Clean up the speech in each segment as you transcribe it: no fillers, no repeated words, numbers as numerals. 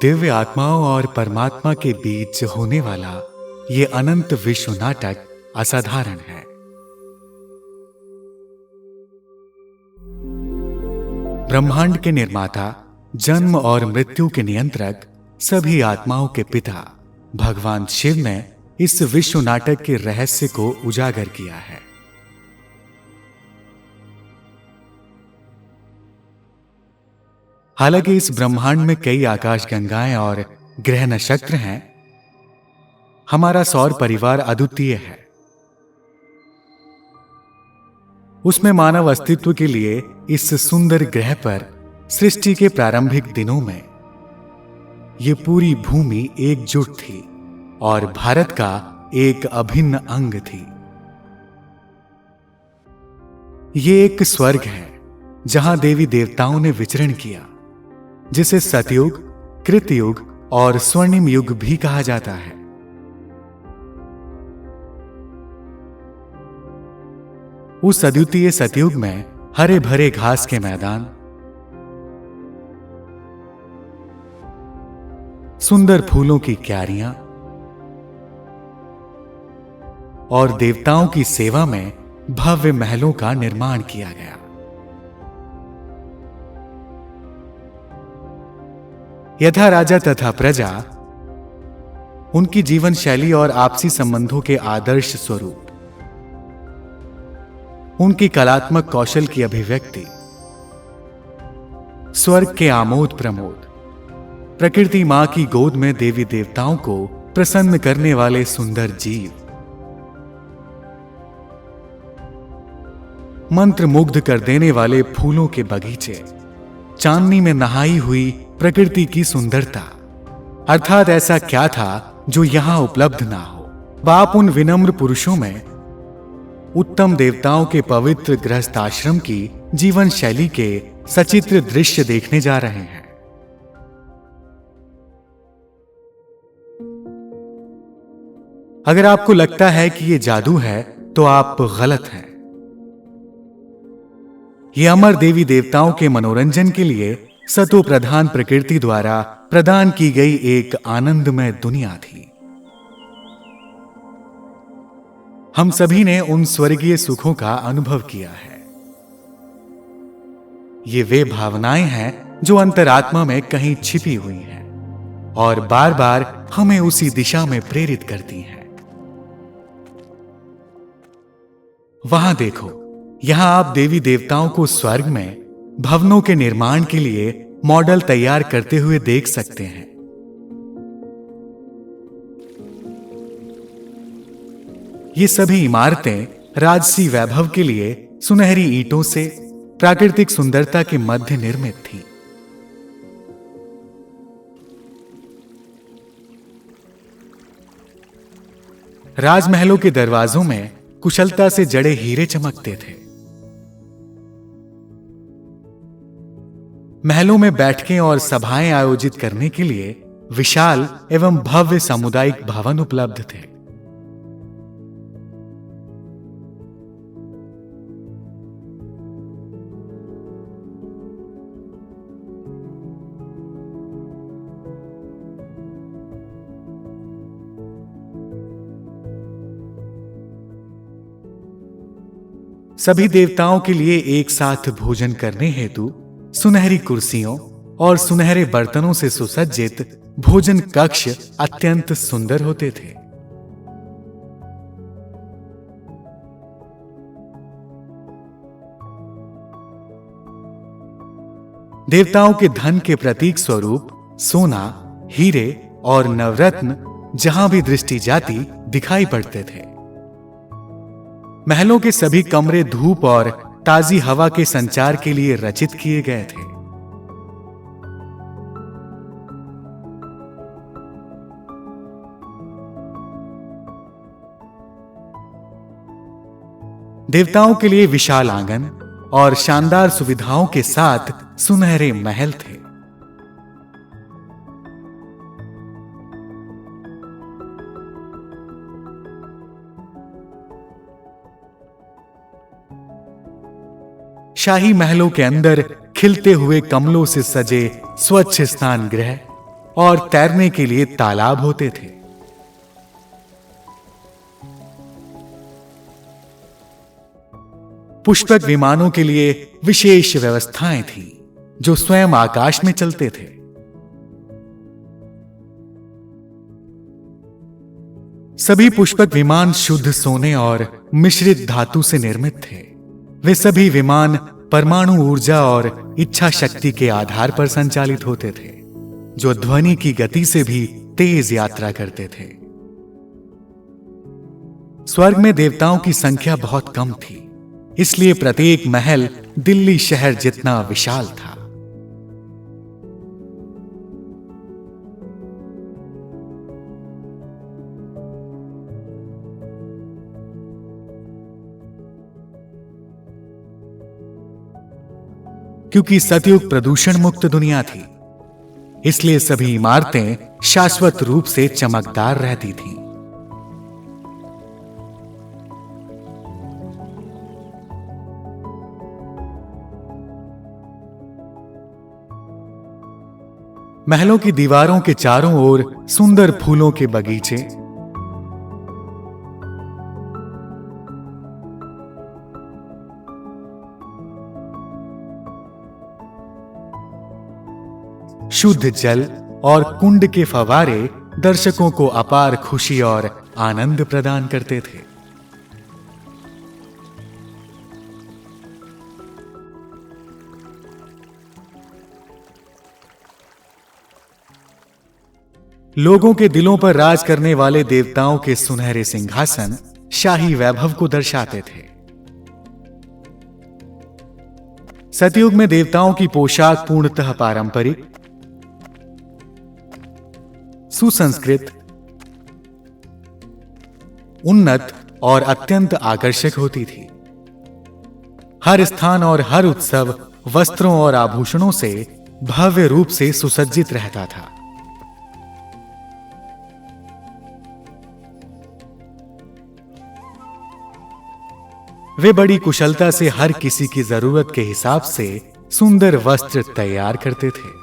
दिव्य आत्माओं और परमात्मा के बीच होने वाला ये अनंत विश्व नाटक असाधारण है। ब्रह्मांड के निर्माता, जन्म और मृत्यु के नियंत्रक, सभी आत्माओं के पिता भगवान शिव ने इस विश्व नाटक के रहस्य को उजागर किया है। हालांकि इस ब्रह्मांड में कई आकाशगंगाएं और ग्रह नक्षत्र हैं, हमारा सौर परिवार अद्वितीय है। उसमें मानव अस्तित्व के लिए इस सुंदर ग्रह पर सृष्टि के प्रारंभिक दिनों में यह पूरी भूमि एकजुट थी और भारत का एक अभिन्न अंग थी। ये एक स्वर्ग है जहां देवी देवताओं ने विचरण किया, जिसे सतयुग, कृतयुग और स्वर्णिम युग भी कहा जाता है। उस अद्वितीय सतयुग में हरे भरे घास के मैदान, सुंदर फूलों की क्यारियां और देवताओं की सेवा में भव्य महलों का निर्माण किया गया। यथा राजा तथा प्रजा, उनकी जीवन शैली और आपसी संबंधों के आदर्श स्वरूप, उनकी कलात्मक कौशल की अभिव्यक्ति, स्वर्ग के आमोद प्रमोद, प्रकृति मां की गोद में देवी देवताओं को प्रसन्न करने वाले सुंदर जीव, मंत्र मुग्ध कर देने वाले फूलों के बगीचे, चांदनी में नहाई हुई प्रकृति की सुंदरता, अर्थात ऐसा क्या था जो यहां उपलब्ध ना हो। बाप उन विनम्र पुरुषों में उत्तम देवताओं के पवित्र गृहस्थ आश्रम की जीवन शैली के सचित्र दृश्य देखने जा रहे हैं। अगर आपको लगता है कि यह जादू है तो आप गलत हैं। ये अमर देवी देवताओं के मनोरंजन के लिए सतो प्रधान प्रकृति द्वारा प्रदान की गई एक आनंदमय दुनिया थी। हम सभी ने उन स्वर्गीय सुखों का अनुभव किया है। ये वे भावनाएं हैं जो अंतरात्मा में कहीं छिपी हुई हैं और बार बार हमें उसी दिशा में प्रेरित करती हैं। वहां देखो, यहां आप देवी देवताओं को स्वर्ग में भवनों के निर्माण के लिए मॉडल तैयार करते हुए देख सकते हैं। ये सभी इमारतें राजसी वैभव के लिए सुनहरी ईंटों से प्राकृतिक सुंदरता के मध्य निर्मित थी। राजमहलों के दरवाजों में कुशलता से जड़े हीरे चमकते थे। महलों में बैठकें और सभाएं आयोजित करने के लिए विशाल एवं भव्य सामुदायिक भवन उपलब्ध थे। सभी देवताओं के लिए एक साथ भोजन करने हेतु सुनहरी कुर्सियों और सुनहरे बर्तनों से सुसज्जित भोजन कक्ष अत्यंत सुंदर होते थे। देवताओं के धन के प्रतीक स्वरूप सोना, हीरे और नवरत्न जहां भी दृष्टि जाती दिखाई पड़ते थे। महलों के सभी कमरे धूप और ताजी हवा के संचार के लिए रचित किए गए थे। देवताओं के लिए विशाल आंगन और शानदार सुविधाओं के साथ सुनहरे महल थे। शाही महलों के अंदर खिलते हुए कमलों से सजे स्वच्छ स्नान गृह और तैरने के लिए तालाब होते थे। पुष्पक विमानों के लिए विशेष व्यवस्थाएं थीं, जो स्वयं आकाश में चलते थे। सभी पुष्पक विमान शुद्ध सोने और मिश्रित धातु से निर्मित थे। वे सभी विमान परमाणु ऊर्जा और इच्छा शक्ति के आधार पर संचालित होते थे, जो ध्वनि की गति से भी तेज यात्रा करते थे। स्वर्ग में देवताओं की संख्या बहुत कम थी, इसलिए प्रत्येक महल दिल्ली शहर जितना विशाल था। क्योंकि सतयुग प्रदूषण मुक्त दुनिया थी, इसलिए सभी इमारतें शाश्वत रूप से चमकदार रहती थीं। महलों की दीवारों के चारों ओर सुंदर फूलों के बगीचे, शुद्ध जल और कुंड के फव्वारे दर्शकों को अपार खुशी और आनंद प्रदान करते थे। लोगों के दिलों पर राज करने वाले देवताओं के सुनहरे सिंहासन शाही वैभव को दर्शाते थे। सतयुग में देवताओं की पोशाक पूर्णतः पारंपरिक, सुसंस्कृत, उन्नत और अत्यंत आकर्षक होती थी। हर स्थान और हर उत्सव वस्त्रों और आभूषणों से भव्य रूप से सुसज्जित रहता था। वे बड़ी कुशलता से हर किसी की जरूरत के हिसाब से सुंदर वस्त्र तैयार करते थे।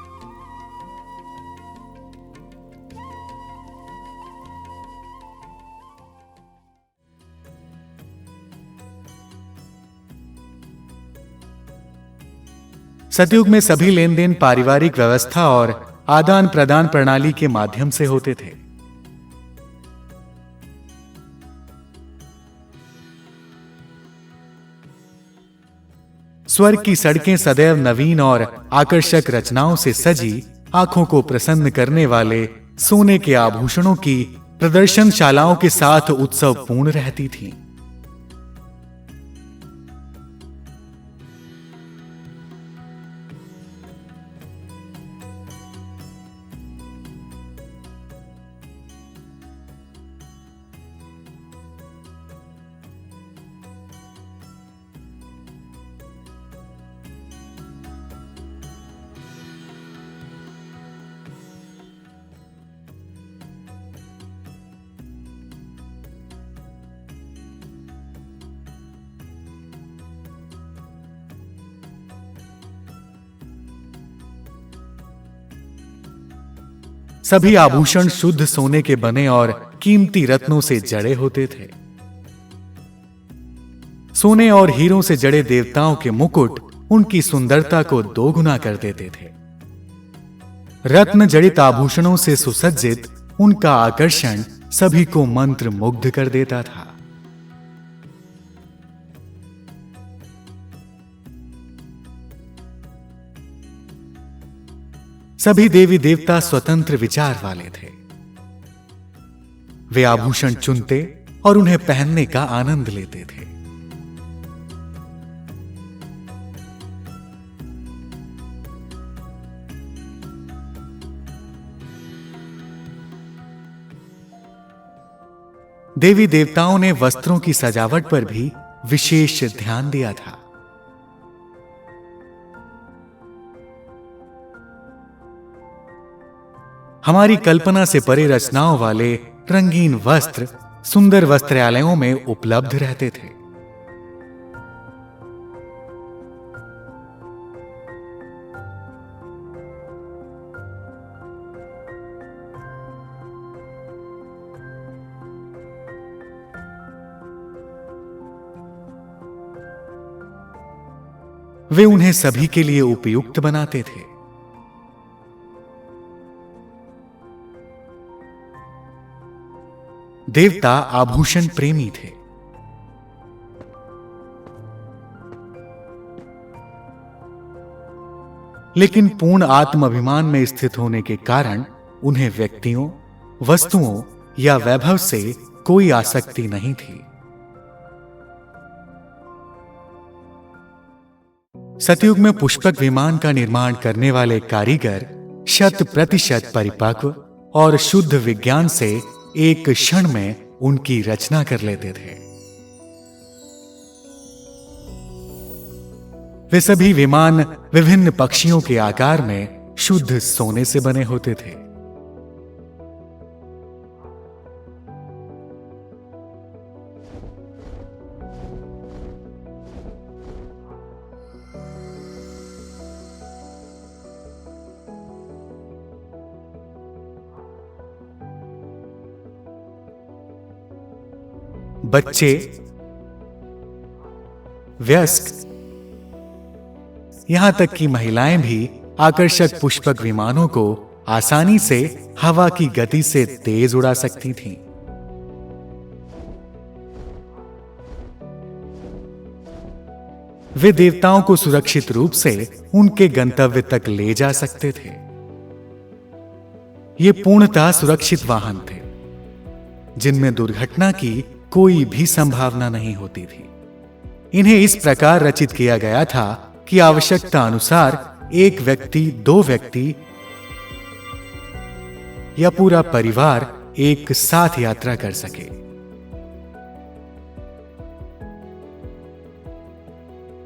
सतयुग में सभी लेन देन पारिवारिक व्यवस्था और आदान प्रदान प्रणाली के माध्यम से होते थे। स्वर्ग की सड़कें सदैव नवीन और आकर्षक रचनाओं से सजी, आंखों को प्रसन्न करने वाले सोने के आभूषणों की प्रदर्शनशालाओं के साथ उत्सवपूर्ण रहती थीं। सभी आभूषण शुद्ध सोने के बने और कीमती रत्नों से जड़े होते थे। सोने और हीरों से जड़े देवताओं के मुकुट उनकी सुंदरता को दोगुना कर देते थे। रत्न जड़ित आभूषणों से सुसज्जित उनका आकर्षण सभी को मंत्र मुग्ध कर देता था। सभी देवी देवता स्वतंत्र विचार वाले थे। वे आभूषण चुनते और उन्हें पहनने का आनंद लेते थे। देवी देवताओं ने वस्त्रों की सजावट पर भी विशेष ध्यान दिया था। हमारी कल्पना से परे रचनाओं वाले रंगीन वस्त्र सुंदर वस्त्रालयों में उपलब्ध रहते थे। वे उन्हें सभी के लिए उपयुक्त बनाते थे। देवता आभूषण प्रेमी थे। लेकिन पूर्ण आत्म अभिमान में स्थित होने के कारण उन्हें व्यक्तियों, वस्तुओं या वैभव से कोई आसक्ति नहीं थी। सतयुग में पुष्पक विमान का निर्माण करने वाले कारीगर 100% परिपक्व और शुद्ध विज्ञान से एक क्षण में उनकी रचना कर लेते थे। वे सभी विमान विभिन्न पक्षियों के आकार में शुद्ध सोने से बने होते थे। बच्चे, वयस्क, यहां तक कि महिलाएं भी आकर्षक पुष्पक विमानों को आसानी से हवा की गति से तेज उड़ा सकती थीं। वे देवताओं को सुरक्षित रूप से उनके गंतव्य तक ले जा सकते थे। ये पूर्णतः सुरक्षित वाहन थे जिनमें दुर्घटना की कोई भी संभावना नहीं होती थी। इन्हें इस प्रकार रचित किया गया था कि आवश्यकता अनुसार एक व्यक्ति, 2 व्यक्ति या पूरा परिवार एक साथ यात्रा कर सके।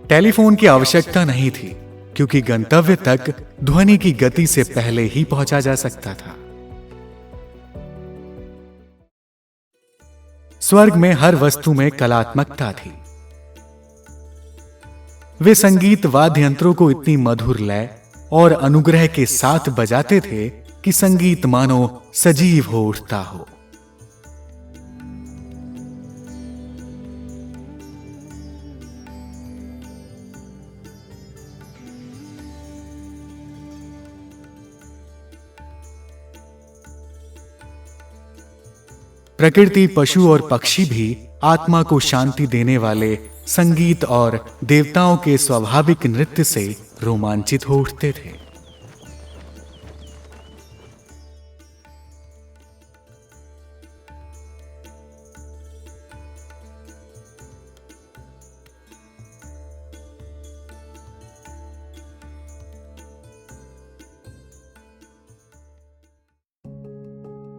टेलीफोन की आवश्यकता नहीं थी क्योंकि गंतव्य तक ध्वनि की गति से पहले ही पहुंचा जा सकता था। स्वर्ग में हर वस्तु में कलात्मकता थी। वे संगीत वाद्य यंत्रों को इतनी मधुर लय और अनुग्रह के साथ बजाते थे कि संगीत मानो सजीव हो उठता हो। प्रकृति, पशु और पक्षी भी आत्मा को शांति देने वाले संगीत और देवताओं के स्वाभाविक नृत्य से रोमांचित हो उठते थे।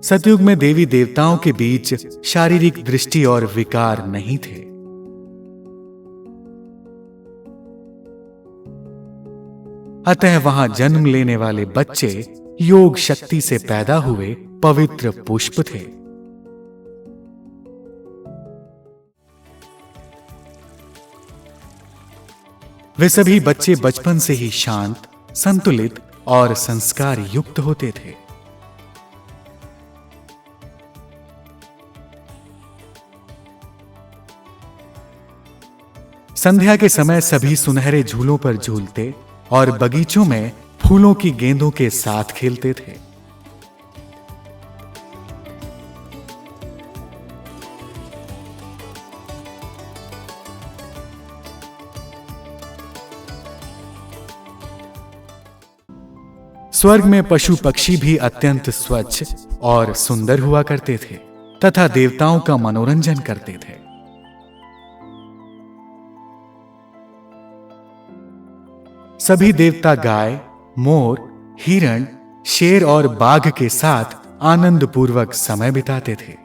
सतयुग में देवी देवताओं के बीच शारीरिक दृष्टि और विकार नहीं थे। अतः वहां जन्म लेने वाले बच्चे योग शक्ति से पैदा हुए पवित्र पुष्प थे। वे सभी बच्चे बचपन से ही शांत, संतुलित और संस्कार युक्त होते थे। संध्या के समय सभी सुनहरे झूलों पर झूलते और बगीचों में फूलों की गेंदों के साथ खेलते थे। स्वर्ग में पशु पक्षी भी अत्यंत स्वच्छ और सुंदर हुआ करते थे तथा देवताओं का मनोरंजन करते थे। सभी देवता गाय, मोर, हिरण, शेर और बाघ के साथ आनंद पूर्वक समय बिताते थे।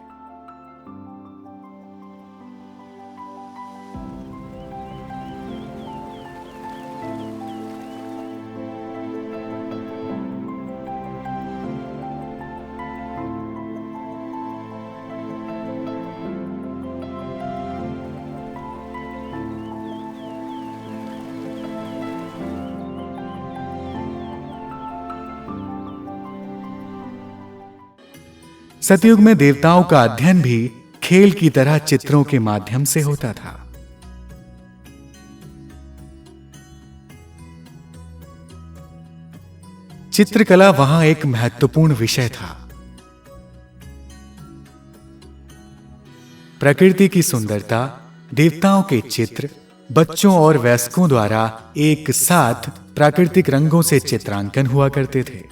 सतयुग में देवताओं का अध्ययन भी खेल की तरह चित्रों के माध्यम से होता था। चित्रकला वहां एक महत्वपूर्ण विषय था। प्रकृति की सुंदरता, देवताओं के चित्र, बच्चों और वयस्कों द्वारा एक साथ प्राकृतिक रंगों से चित्रांकन हुआ करते थे।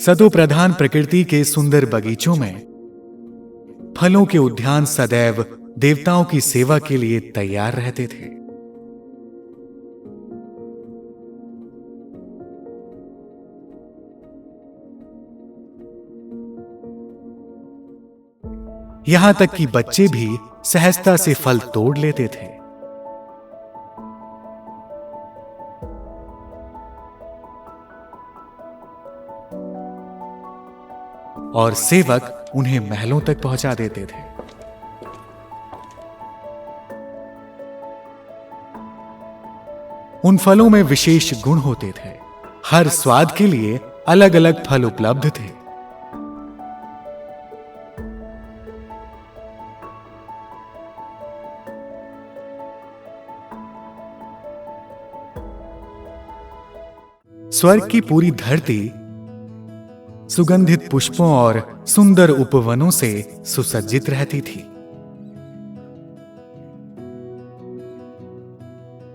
सतो प्रधान प्रकृति के सुंदर बगीचों में फलों के उद्यान सदैव देवताओं की सेवा के लिए तैयार रहते थे। यहां तक कि बच्चे भी सहजता से फल तोड़ लेते थे। और सेवक उन्हें महलों तक पहुंचा देते थे। उन फलों में विशेष गुण होते थे। हर स्वाद के लिए अलग अलग फल उपलब्ध थे। स्वर्ग की पूरी धरती सुगंधित पुष्पों और सुंदर उपवनों से सुसज्जित रहती थी,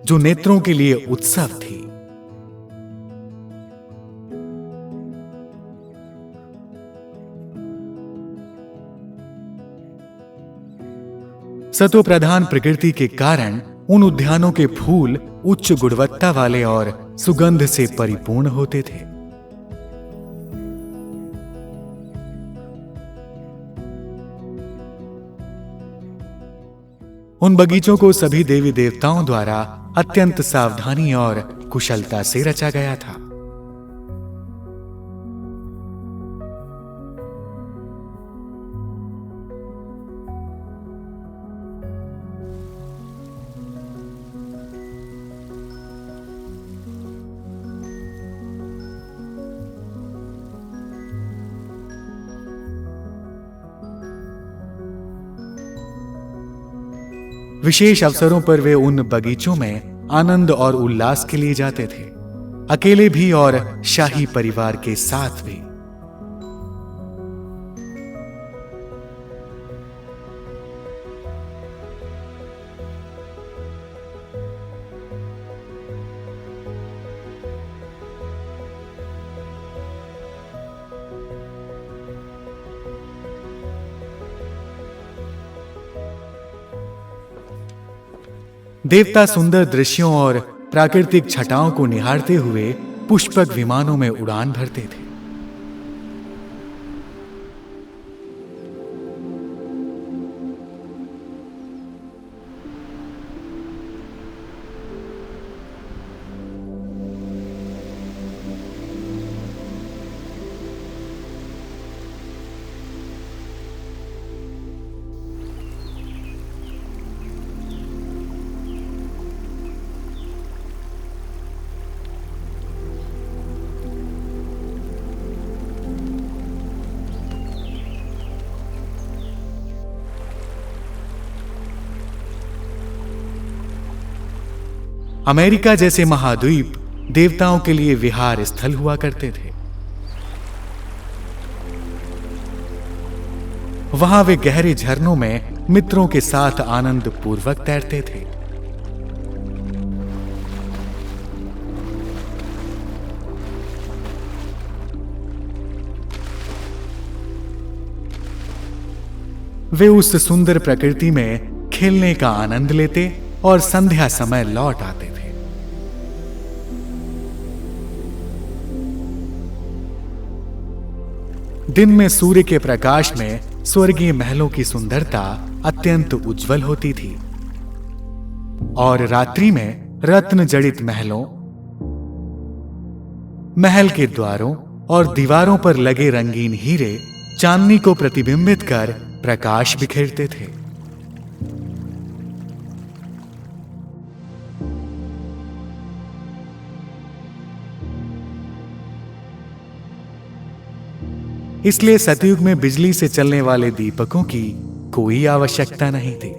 जो नेत्रों के लिए उत्सव थी। सतो प्रधान प्रकृति के कारण उन उद्यानों के फूल उच्च गुणवत्ता वाले और सुगंध से परिपूर्ण होते थे। उन बगीचों को सभी देवी देवताओं द्वारा अत्यंत सावधानी और कुशलता से रचा गया था। विशेष अवसरों पर वे उन बगीचों में आनंद और उल्लास के लिए जाते थे, अकेले भी और शाही परिवार के साथ भी। देवता सुंदर दृश्यों और प्राकृतिक छटाओं को निहारते हुए पुष्पक विमानों में उड़ान भरते थे। अमेरिका जैसे महाद्वीप देवताओं के लिए विहार स्थल हुआ करते थे। वहां वे गहरे झरनों में मित्रों के साथ आनंद पूर्वक तैरते थे। वे उस सुंदर प्रकृति में खेलने का आनंद लेते और संध्या समय लौट आते थे। दिन में सूर्य के प्रकाश में स्वर्गीय महलों की सुंदरता अत्यंत उज्जवल होती थी और रात्रि में रत्न जड़ित महलों, महल के द्वारों और दीवारों पर लगे रंगीन हीरे चांदनी को प्रतिबिंबित कर प्रकाश बिखेरते थे। इसलिए सतयुग में बिजली से चलने वाले दीपकों की कोई आवश्यकता नहीं थी।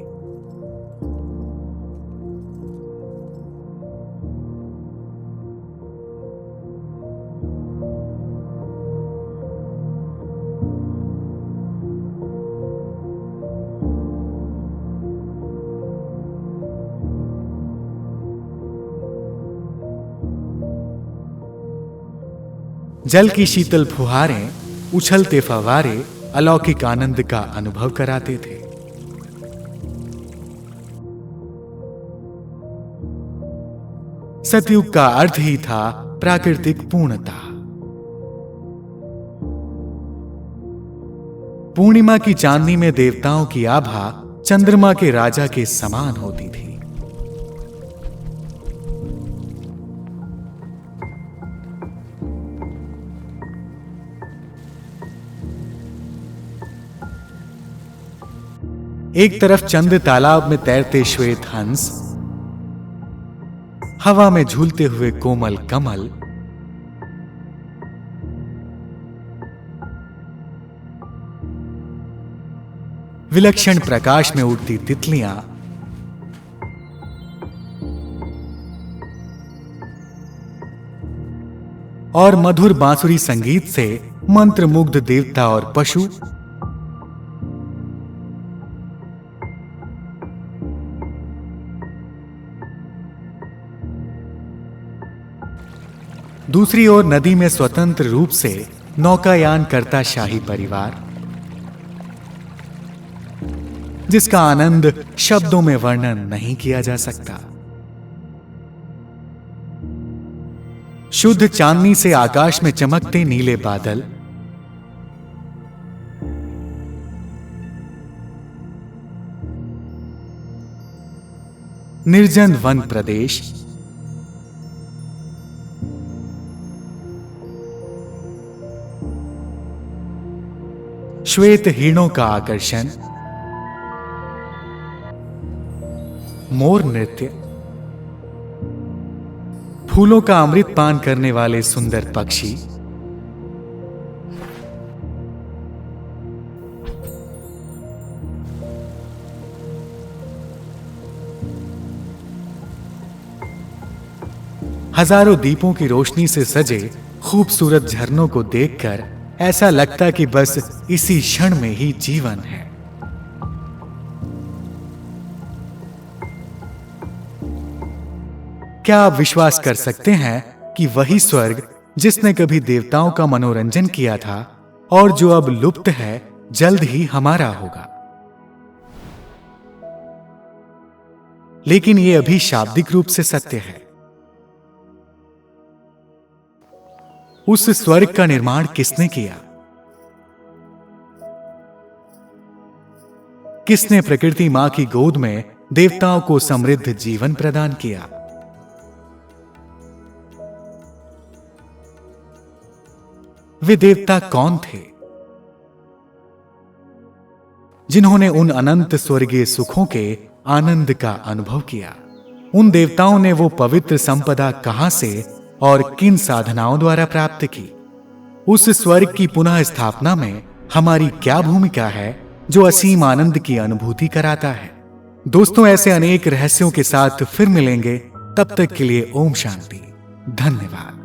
जल की शीतल फुहारें, उछलते फव्वारे अलौकिक आनंद का अनुभव कराते थे। सतयुग का अर्थ ही था प्राकृतिक पूर्णता। पूर्णिमा की चांदनी में देवताओं की आभा चंद्रमा के राजा के समान होती थी। एक तरफ चंद तालाब में तैरते श्वेत हंस, हवा में झूलते हुए कोमल कमल, विलक्षण प्रकाश में उड़ती तितलियां, और मधुर बांसुरी संगीत से मंत्रमुग्ध देवता और पशु। दूसरी ओर नदी में स्वतंत्र रूप से नौकायान करता शाही परिवार, जिसका आनंद शब्दों में वर्णन नहीं किया जा सकता। शुद्ध चांदनी से आकाश में चमकते नीले बादल, निर्जन वन प्रदेश, श्वेत हिरणों का आकर्षण, मोर नृत्य, फूलों का अमृत पान करने वाले सुंदर पक्षी, हजारों दीपों की रोशनी से सजे खूबसूरत झरनों को देखकर ऐसा लगता कि बस इसी क्षण में ही जीवन है। क्या आप विश्वास कर सकते हैं कि वही स्वर्ग जिसने कभी देवताओं का मनोरंजन किया था और जो अब लुप्त है, जल्द ही हमारा होगा। लेकिन यह अभी शाब्दिक रूप से सत्य है। उस स्वर्ग का निर्माण किसने किया? किसने प्रकृति मां की गोद में देवताओं को समृद्ध जीवन प्रदान किया? वे देवता कौन थे जिन्होंने उन अनंत स्वर्गीय सुखों के आनंद का अनुभव किया? उन देवताओं ने वो पवित्र संपदा कहां से और किन साधनाओं द्वारा प्राप्त की? उस स्वर्ग की पुनः स्थापना में हमारी क्या भूमिका है जो असीम आनंद की अनुभूति कराता है? दोस्तों, ऐसे अनेक रहस्यों के साथ फिर मिलेंगे। तब तक के लिए ओम शांति। धन्यवाद।